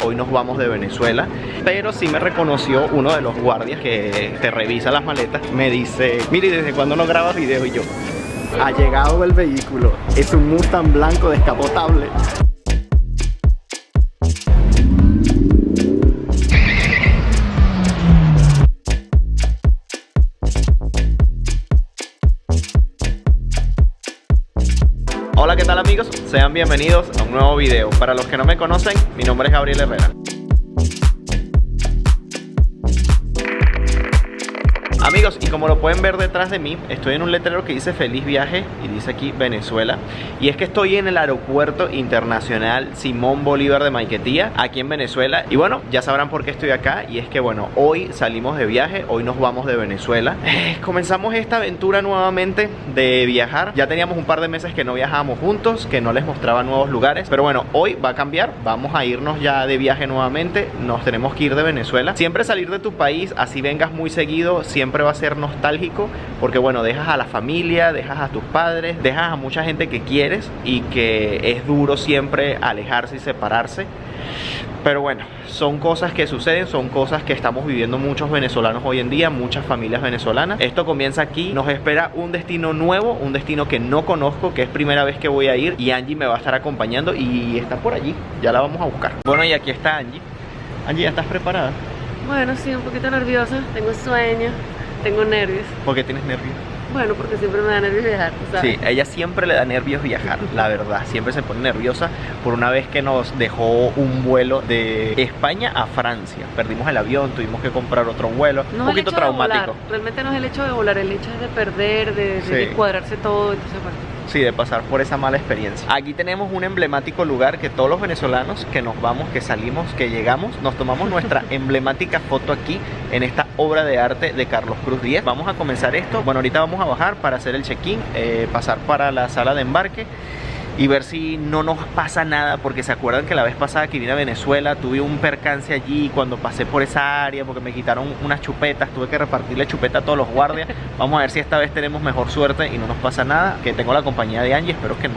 hoy nos vamos de Venezuela. Pero sí me reconoció uno de los guardias que te revisa las maletas. Me dice, mire, ¿desde cuándo no grabas video? Y yo, ha llegado el vehículo. Es un Mustang blanco descapotable. Hola, ¿qué tal amigos? Sean bienvenidos a un nuevo video. Para los que no me conocen, mi nombre es Gabriel Herrera. Amigos, y como lo pueden ver detrás de mí, estoy en un letrero que dice feliz viaje y dice aquí Venezuela. Y es que estoy en el aeropuerto internacional Simón Bolívar de Maiquetía, aquí en Venezuela. Y bueno, ya sabrán por qué estoy acá. Y es que bueno, hoy salimos de viaje, hoy nos vamos de Venezuela. Comenzamos esta aventura nuevamente de viajar. Ya teníamos un par de meses que no viajábamos juntos, que no les mostraba nuevos lugares. Pero bueno, hoy va a cambiar, vamos a irnos ya de viaje nuevamente. Nos tenemos que ir de Venezuela. Siempre salir de tu país, así vengas muy seguido, siempre va a ser nostálgico, porque bueno, dejas a la familia, dejas a tus padres, dejas a mucha gente que quieres y que es duro siempre alejarse y separarse. Pero bueno, son cosas que suceden, son cosas que estamos viviendo muchos venezolanos hoy en día, muchas familias venezolanas. Esto comienza aquí, nos espera un destino nuevo, un destino que no conozco, que es primera vez que voy a ir, y Angie me va a estar acompañando y está por allí, ya la vamos a buscar. Bueno, y aquí está Angie. Angie, ¿ya estás preparada? Bueno, sí, un poquito nerviosa, tengo sueño, tengo nervios. ¿Por qué tienes nervios? Bueno, porque siempre me da nervios viajar, ¿sabes? Sí, ella siempre le da nervios viajar, la verdad. Siempre se pone nerviosa por una vez que nos dejó un vuelo de España a Francia. Perdimos el avión, tuvimos que comprar otro vuelo. No un poquito traumático. Realmente no es el hecho de volar, el hecho es de perder, de cuadrarse todo, entonces bueno. Sí, de pasar por esa mala experiencia. Aquí tenemos un emblemático lugar que todos los venezolanos que nos vamos, que salimos, que llegamos, nos tomamos nuestra emblemática foto aquí en esta obra de arte de Carlos Cruz Díez. Vamos a comenzar esto. Bueno, ahorita vamos a bajar para hacer el check-in, pasar para la sala de embarque y ver si no nos pasa nada, porque se acuerdan que la vez pasada que vine a Venezuela tuve un percance allí cuando pasé por esa área porque me quitaron unas chupetas, tuve que repartirle chupeta a todos los guardias. Vamos a ver si esta vez tenemos mejor suerte y no nos pasa nada, que tengo la compañía de Angie, espero que no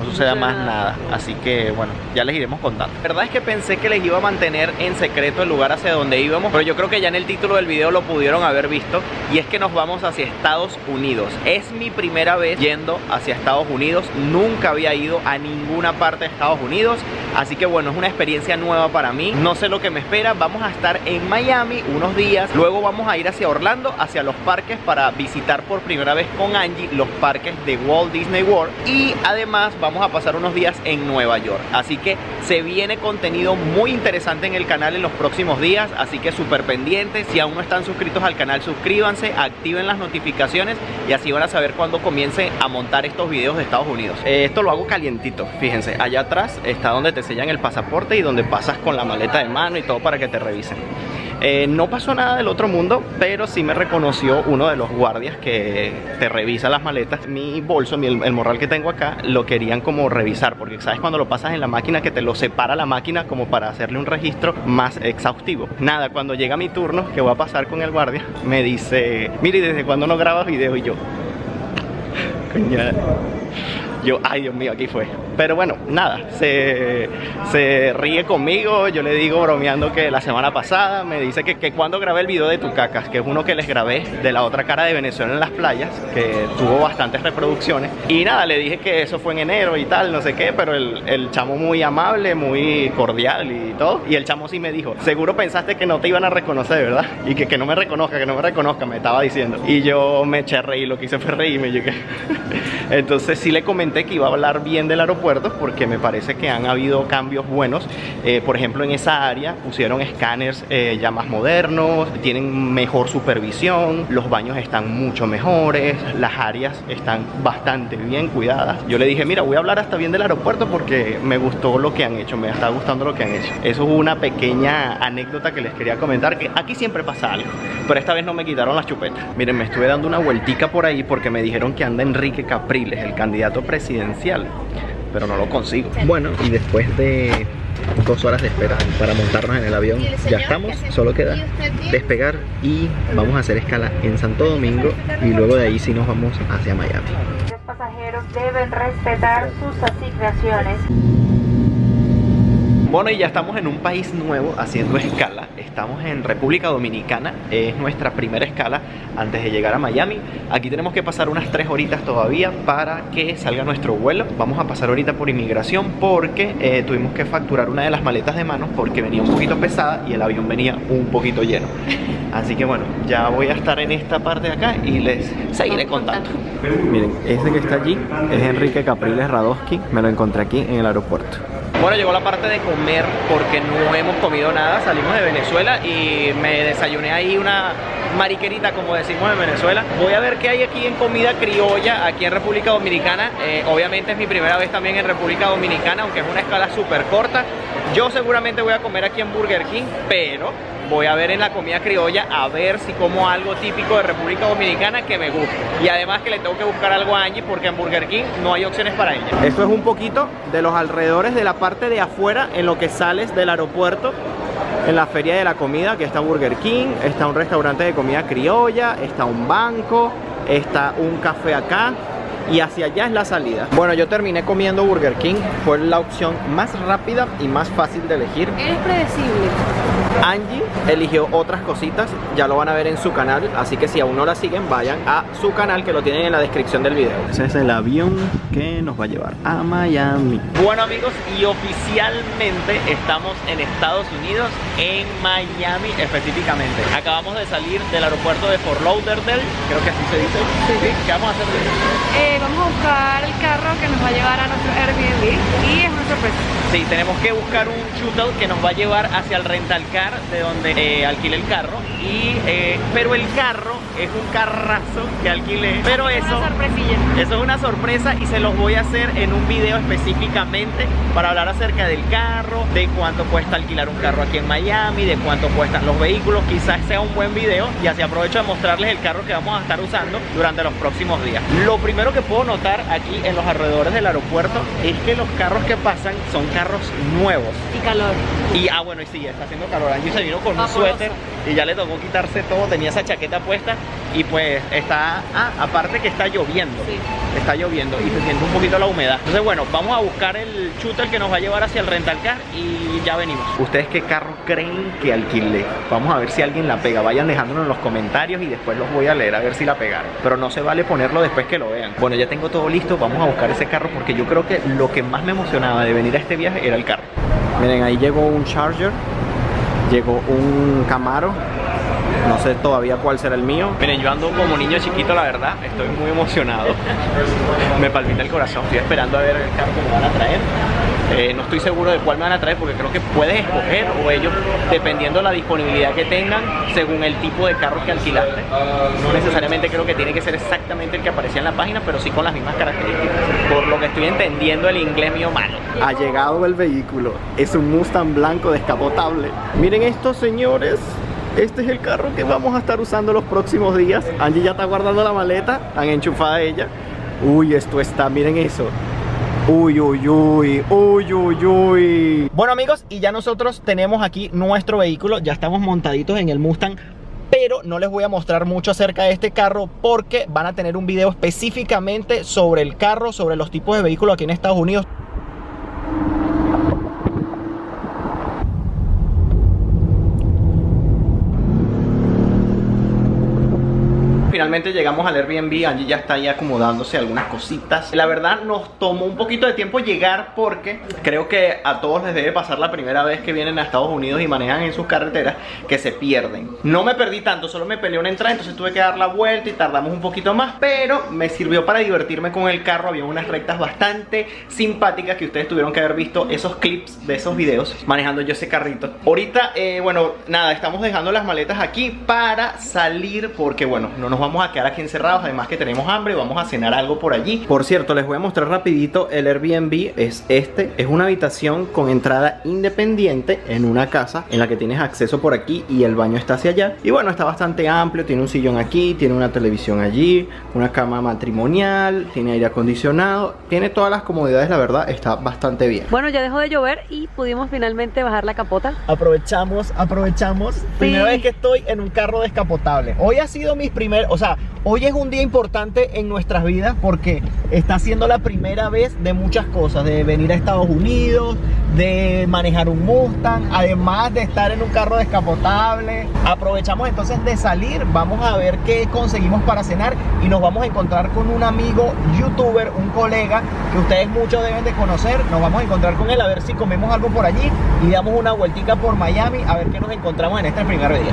suceda más nada, así que bueno, ya les iremos contando. La verdad es que pensé que les iba a mantener en secreto el lugar hacia donde íbamos, pero yo creo que ya en el título del video lo pudieron haber visto, y es que nos vamos hacia Estados Unidos. Es mi primera vez yendo hacia Estados Unidos, nunca había ido a ninguna parte de Estados Unidos, así que bueno, es una experiencia nueva para mí, no sé lo que me espera. Vamos a estar en Miami unos días, luego vamos a ir hacia Orlando, hacia los parques, para visitar por primera vez con Angie los parques de Walt Disney World, y además vamos a pasar unos días en Nueva York. Así que se viene contenido muy interesante en el canal en los próximos días, así que súper pendientes. Si aún no están suscritos al canal, suscríbanse, activen las notificaciones y así van a saber cuando comience a montar estos videos de Estados Unidos. Esto lo hago calientito, fíjense, allá atrás está donde te sellan el pasaporte y donde pasas con la maleta de mano y todo para que te revisen. No pasó nada del otro mundo, pero sí me reconoció uno de los guardias que te revisa las maletas. Mi bolso, el morral que tengo acá, lo querían como revisar, porque sabes cuando lo pasas en la máquina que te lo separa la máquina como para hacerle un registro más exhaustivo. Nada, cuando llega mi turno, que voy a pasar con el guardia, me dice, mire, ¿desde cuándo no grabas video? Y yo, coña. Yo, ay Dios mío, aquí fue. Pero bueno, nada, se ríe conmigo. Yo le digo bromeando que la semana pasada me dice que cuando grabé el video de Tucacas, que es uno que les grabé de la otra cara de Venezuela en las playas, que tuvo bastantes reproducciones. Y nada, le dije que eso fue en enero y tal, no sé qué, pero el chamo muy amable, muy cordial y todo. Y el chamo sí me dijo, seguro pensaste que no te iban a reconocer, ¿verdad? Y que no me reconozca, me estaba diciendo. Y yo me eché a reír, lo que hice fue reírme. Entonces sí le comenté que iba a hablar bien del aeropuerto, porque me parece que han habido cambios buenos. Por ejemplo, en esa área pusieron escáneres ya más modernos, tienen mejor supervisión, los baños están mucho mejores, las áreas están bastante bien cuidadas. Yo le dije, mira, voy a hablar hasta bien del aeropuerto porque me gustó lo que han hecho, me está gustando lo que han hecho. Eso es una pequeña anécdota que les quería comentar, que aquí siempre pasa algo, pero esta vez no me quitaron las chupetas. Miren, me estuve dando una vueltica por ahí porque me dijeron que anda Enrique Capriles, el candidato presidencial, pero no lo consigo. Bueno, y después de 2 horas de espera para montarnos en el avión, ya estamos, solo queda despegar y vamos a hacer escala en Santo Domingo y luego de ahí sí nos vamos hacia Miami. Los pasajeros deben respetar sus asignaciones. Bueno, y ya estamos en un país nuevo haciendo escala. Estamos en República Dominicana. Es nuestra primera escala antes de llegar a Miami. Aquí tenemos que pasar unas 3 horitas todavía para que salga nuestro vuelo. Vamos a pasar ahorita por inmigración porque tuvimos que facturar una de las maletas de mano porque venía un poquito pesada y el avión venía un poquito lleno. Así que bueno, ya voy a estar en esta parte de acá y les seguiré contando. Miren, ese que está allí es Enrique Capriles Radowski. Me lo encontré aquí en el aeropuerto. Bueno, llegó la parte de comer porque no hemos comido nada. Salimos de Venezuela y me desayuné ahí una mariquerita, como decimos en Venezuela. Voy a ver qué hay aquí en comida criolla aquí en República Dominicana. Obviamente es mi primera vez también en República Dominicana, aunque es una escala súper corta. Yo seguramente voy a comer aquí en Burger King, pero voy a ver en la comida criolla a ver si como algo típico de República Dominicana que me guste. Y además que le tengo que buscar algo a Angie porque en Burger King no hay opciones para ella. Esto es un poquito de los alrededores de la parte de afuera en lo que sales del aeropuerto. En la feria de la comida, aquí está Burger King, está un restaurante de comida criolla, está un banco, está un café acá. Y hacia allá es la salida. Bueno, yo terminé comiendo Burger King. Fue la opción más rápida y más fácil de elegir. Eres predecible. Angie eligió otras cositas, ya lo van a ver en su canal. Así que si aún no la siguen, vayan a su canal que lo tienen en la descripción del video. Ese es el avión que nos va a llevar a Miami. Bueno amigos, y oficialmente estamos en Estados Unidos, en Miami específicamente. Acabamos de salir del aeropuerto de Fort Lauderdale, creo que así se dice. Sí. ¿Qué vamos a hacer? Vamos a buscar el carro que nos va a llevar a nuestro Airbnb y es una sorpresa. Sí, tenemos que buscar un shuttle que nos va a llevar hacia el rental car de donde alquilé el carro. Pero el carro es un carrazo que alquilé. Pero eso es una sorpresa y se los voy a hacer en un video específicamente para hablar acerca del carro, de cuánto cuesta alquilar un carro aquí en Miami, de cuánto cuestan los vehículos. Quizás sea un buen video y así aprovecho de mostrarles el carro que vamos a estar usando durante los próximos días. Lo primero que puedo notar aquí en los alrededores del aeropuerto es que los carros que pasan son carros nuevos. Y calor. Y bueno, y sí, está haciendo calor. Angie se vino con un suéter y ya le tocó quitarse todo, tenía esa chaqueta puesta y pues está, aparte que está lloviendo. Sí. Está lloviendo y se siente un poquito la humedad. Entonces bueno, vamos a buscar el shuttle que nos va a llevar hacia el rental car y ya venimos. ¿Ustedes qué carro creen que alquilé? Vamos a ver si alguien la pega. Vayan dejándolo en los comentarios y después los voy a leer a ver si la pegaron. Pero no se vale ponerlo después que lo vean. Bueno, ya tengo todo listo, vamos a buscar ese carro porque yo creo que lo que más me emocionaba de venir a este viaje era el carro. Miren, ahí llegó un Charger, llegó un Camaro. No sé todavía cuál será el mío. Miren, yo ando como niño chiquito, la verdad. Estoy muy emocionado. Me palpita el corazón. Estoy esperando a ver el carro que me van a traer. No estoy seguro de cuál me van a traer porque creo que puedes escoger o ellos, dependiendo de la disponibilidad que tengan, según el tipo de carro que alquilaste. No necesariamente creo que tiene que ser exactamente el que aparecía en la página, pero sí con las mismas características. Por lo que estoy entendiendo, el inglés mío malo. Ha llegado el vehículo. Es un Mustang blanco descapotable. Miren esto, señores. Este es el carro que vamos a estar usando los próximos días. Angie ya está guardando la maleta, tan enchufada ella. Uy, esto está, miren eso. Uy, uy, uy, uy, uy, uy. Bueno amigos, y ya nosotros tenemos aquí nuestro vehículo. Ya estamos montaditos en el Mustang. Pero no les voy a mostrar mucho acerca de este carro porque van a tener un video específicamente sobre el carro, sobre los tipos de vehículos aquí en Estados Unidos. Finalmente llegamos al Airbnb, Angie ya está ahí acomodándose algunas cositas. La verdad nos tomó un poquito de tiempo llegar porque creo que a todos les debe pasar la primera vez que vienen a Estados Unidos y manejan en sus carreteras que se pierden. No me perdí tanto, solo me peleé una entrada, entonces tuve que dar la vuelta y tardamos un poquito más, pero me sirvió para divertirme con el carro. Había unas rectas bastante simpáticas que ustedes tuvieron que haber visto esos clips de esos videos manejando yo ese carrito. Ahorita, bueno, nada, estamos dejando las maletas aquí para salir porque bueno, no nos vamos a quedar aquí encerrados, además que tenemos hambre y vamos a cenar algo por allí. Por cierto, les voy a mostrar rapidito el Airbnb. Es una habitación con entrada independiente en una casa en la que tienes acceso por aquí y el baño está hacia allá. Y bueno, está bastante amplio, tiene un sillón aquí, tiene una televisión allí, una cama matrimonial, tiene aire acondicionado, tiene todas las comodidades, la verdad, está bastante bien. Bueno, ya dejó de llover y pudimos finalmente bajar la capota. Aprovechamos. Sí. Primera vez que estoy en un carro descapotable. Hoy ha sido mis primeros, o sea, hoy es un día importante en nuestras vidas porque está siendo la primera vez de muchas cosas, de venir a Estados Unidos, de manejar un Mustang, además de estar en un carro descapotable. Aprovechamos entonces de salir, vamos a ver qué conseguimos para cenar y nos vamos a encontrar con un amigo youtuber, un colega que ustedes muchos deben de conocer. Nos vamos a encontrar con él a ver si comemos algo por allí y damos una vueltica por Miami a ver qué nos encontramos en este primer día.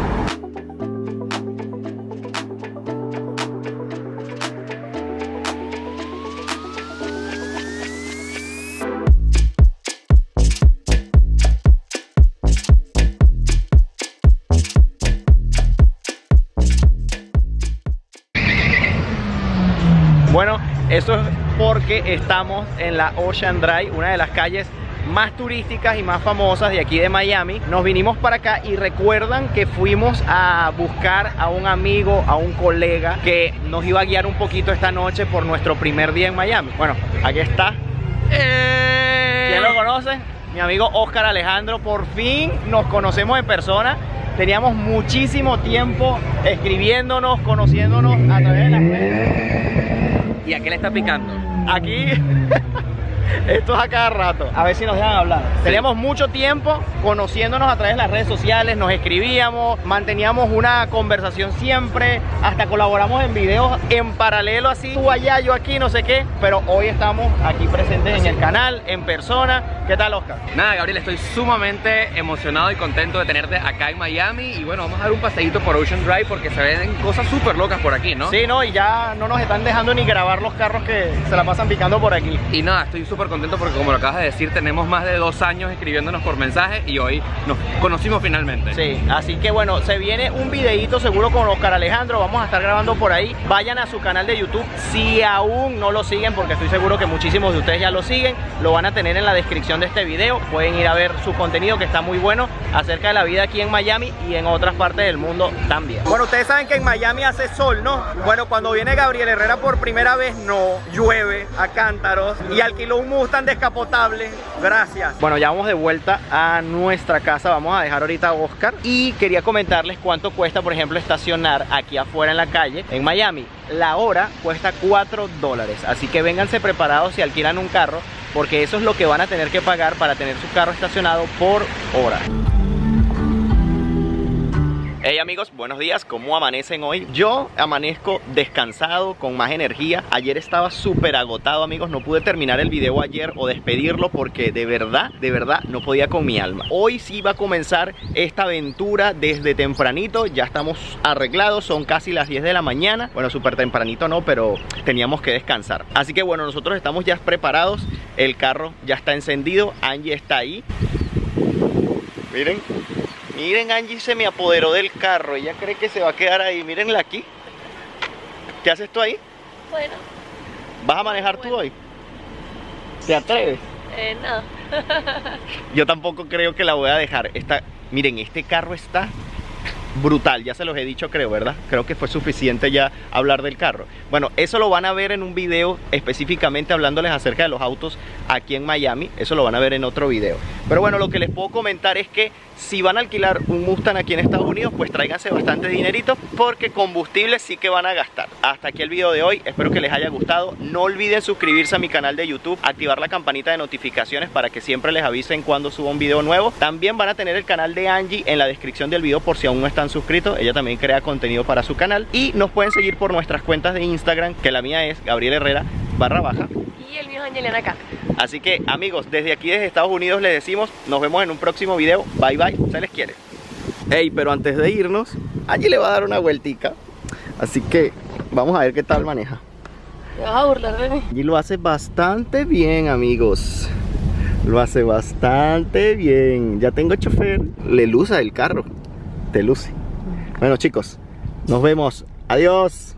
Bueno, eso es porque estamos en la Ocean Drive, una de las calles más turísticas y más famosas de aquí de Miami. Nos vinimos para acá y recuerdan que fuimos a buscar a un amigo, a un colega que nos iba a guiar un poquito esta noche por nuestro primer día en Miami. Bueno, aquí está. ¿Quién lo conoce? Mi amigo Oscar Alejandro. Por fin nos conocemos en persona. Teníamos muchísimo tiempo escribiéndonos, conociéndonos a través de las redes. ¿Y a qué le está picando? Aquí, esto es a cada rato. A ver si nos dejan hablar. Sí. Teníamos mucho tiempo conociéndonos a través de las redes sociales, nos escribíamos, manteníamos una conversación siempre, hasta colaboramos en videos en paralelo, así, tú allá, yo aquí, no sé qué. Pero hoy estamos aquí presentes en el canal, en persona. ¿Qué tal, Oscar? Nada, Gabriel, estoy sumamente emocionado y contento de tenerte acá en Miami. Y bueno, vamos a dar un paseíto por Ocean Drive porque se ven cosas súper locas por aquí, ¿no? Sí, no, y ya no nos están dejando ni grabar los carros que se la pasan picando por aquí. Y nada, estoy súper contento porque, como lo acabas de decir, tenemos más de 2 años escribiéndonos por mensaje y hoy nos conocimos finalmente. Sí, así que bueno, se viene un videíto seguro con Oscar Alejandro. Vamos a estar grabando por ahí. Vayan a su canal de YouTube si aún no lo siguen, porque estoy seguro que muchísimos de ustedes ya lo siguen. Lo van a tener en la descripción de este video. Pueden ir a ver su contenido, que está muy bueno, acerca de la vida aquí en Miami y en otras partes del mundo también. Bueno, ustedes saben que en Miami hace sol, ¿no? Bueno, cuando viene Gabriel Herrera por primera vez, no, llueve a cántaros y alquiló un Mustang descapotable. Gracias. Bueno, ya vamos de vuelta a nuestra casa. Vamos a dejar ahorita a Oscar y quería comentarles cuánto cuesta, por ejemplo, estacionar aquí afuera en la calle en Miami. La hora cuesta $4, así que vénganse preparados si alquilan un carro, porque eso es lo que van a tener que pagar para tener su carro estacionado por hora. Hey amigos, buenos días, ¿cómo amanecen hoy? Yo amanezco descansado, con más energía. Ayer estaba súper agotado, amigos, no pude terminar el video ayer o despedirlo porque de verdad no podía con mi alma. Hoy sí va a comenzar esta aventura desde tempranito, ya estamos arreglados, son casi las 10 de la mañana. Bueno, súper tempranito no, pero teníamos que descansar. Así que bueno, nosotros estamos ya preparados, el carro ya está encendido, Angie está ahí. Miren. Miren, Angie se me apoderó del carro. Ella cree que se va a quedar ahí. Mírenla aquí. ¿Qué haces tú ahí? Bueno. ¿Vas a manejar tú hoy? ¿Te atreves? No. Yo tampoco creo que la voy a dejar. Miren, este carro está brutal. Ya se los he dicho, creo, ¿verdad? Creo que fue suficiente ya hablar del carro. Bueno, eso lo van a ver en un video específicamente hablándoles acerca de los autos aquí en Miami. Eso lo van a ver en otro video. Pero bueno, lo que les puedo comentar es que si van a alquilar un Mustang aquí en Estados Unidos, pues tráiganse bastante dinerito, porque combustible sí que van a gastar. Hasta aquí el video de hoy, espero que les haya gustado. No olviden suscribirse a mi canal de YouTube, activar la campanita de notificaciones para que siempre les avisen cuando suba un video nuevo. También van a tener el canal de Angie en la descripción del video por si aún no están suscritos. Ella también crea contenido para su canal. Y nos pueden seguir por nuestras cuentas de Instagram, que la mía es Gabriel Herrera _ y el mío es Angeliana acá. Así que amigos, desde aquí desde Estados Unidos les decimos, nos vemos en un próximo video. Bye bye, se les quiere. Hey, pero antes de irnos, Angie le va a dar una vueltica. Así que vamos a ver qué tal maneja. ¿Te vas a burlar de mí? Y lo hace bastante bien, amigos. Lo hace bastante bien. Ya tengo chofer. Le luce el carro. Te luce. Bueno chicos, nos vemos. Adiós.